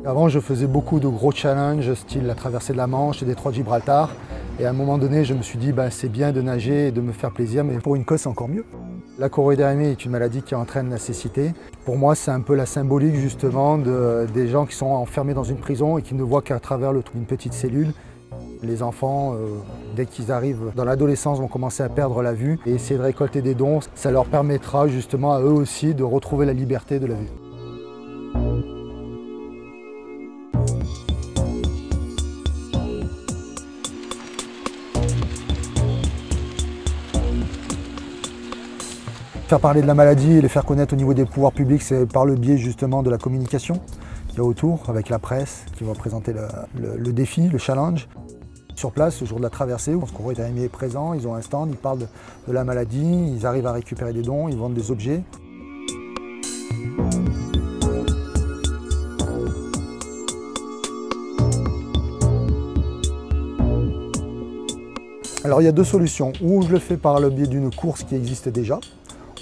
Avant, je faisais beaucoup de gros challenges, style la traversée de la Manche, le détroit de Gibraltar. Et à un moment donné, je me suis dit, c'est bien de nager et de me faire plaisir, mais pour une cause, c'est encore mieux. La choroïdermie est une maladie qui entraîne la cécité. Pour moi, c'est un peu la symbolique justement des gens qui sont enfermés dans une prison et qui ne voient qu'à travers une petite cellule. Les enfants, dès qu'ils arrivent dans l'adolescence, vont commencer à perdre la vue et essayer de récolter des dons. Ça leur permettra justement à eux aussi de retrouver la liberté de la vue. Faire parler de la maladie et les faire connaître au niveau des pouvoirs publics, c'est par le biais justement de la communication qu'il y a autour, avec la presse qui va présenter le défi, le challenge. Sur place, le jour de la traversée, le choroïdermie est présent, ils ont un stand, ils parlent de la maladie, ils arrivent à récupérer des dons, ils vendent des objets. Alors il y a deux solutions, ou je le fais par le biais d'une course qui existe déjà,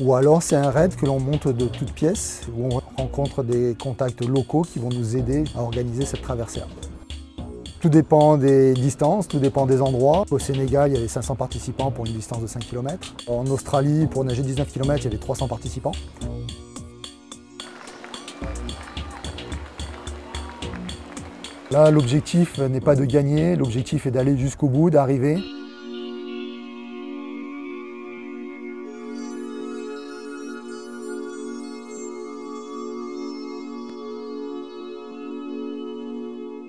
ou alors c'est un raid que l'on monte de toutes pièces, où on rencontre des contacts locaux qui vont nous aider à organiser cette traversée. Tout dépend des distances, tout dépend des endroits. Au Sénégal, il y avait 500 participants pour une distance de 5 km. En Australie, pour nager 19 km, il y avait 300 participants. Là, l'objectif n'est pas de gagner, l'objectif est d'aller jusqu'au bout, d'arriver.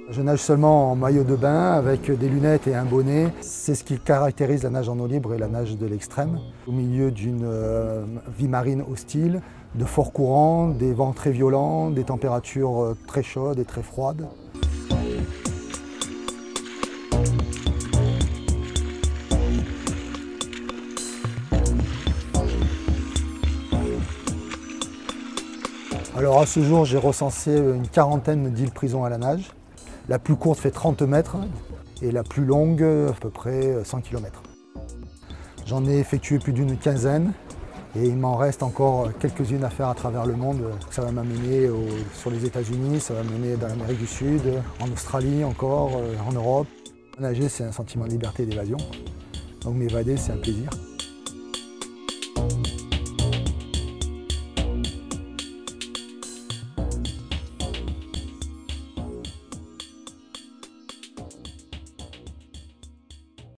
Je nage seulement en maillot de bain avec des lunettes et un bonnet. C'est ce qui caractérise la nage en eau libre et la nage de l'extrême. Au milieu d'une vie marine hostile, de forts courants, des vents très violents, des températures très chaudes et très froides. Alors à ce jour, j'ai recensé une quarantaine d'îles-prisons à la nage. La plus courte fait 30 mètres et la plus longue à peu près 100 km. J'en ai effectué plus d'une quinzaine et il m'en reste encore quelques-unes à faire à travers le monde. Ça va m'amener sur les États-Unis, ça va m'amener dans l'Amérique du Sud, en Australie encore, en Europe. Nager, c'est un sentiment de liberté et d'évasion. Donc m'évader, c'est un plaisir.